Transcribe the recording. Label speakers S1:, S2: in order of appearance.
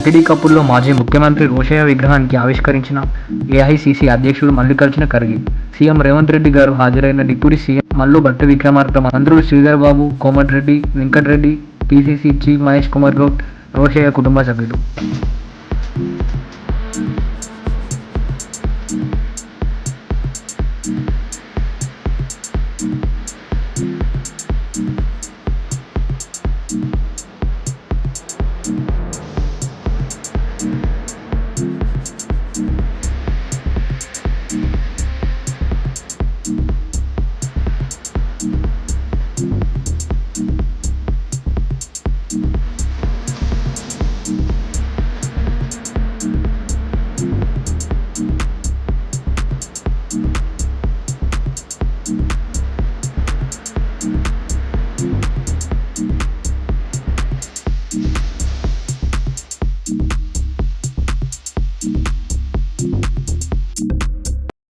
S1: టిడి కపూర్లో మాజీ ముఖ్యమంత్రి రోషయ్య విగ్రహానికి ఆవిష్కరించిన ఏఐసీసీ అధ్యక్షుడు మల్లికార్జున ఖర్గే, సీఎం రేవంత్ రెడ్డి గారు హాజరైన డిప్యూటీ సీఎం మల్లు భట్టి విక్రమార్క, మంత్రులు శ్రీధర్ బాబు, కోమటిరెడ్డి వెంకటరెడ్డి, పీసీసీ చీఫ్ మహేష్ కుమార్ గౌడ్, రోషయ్య కుటుంబ సభ్యులు.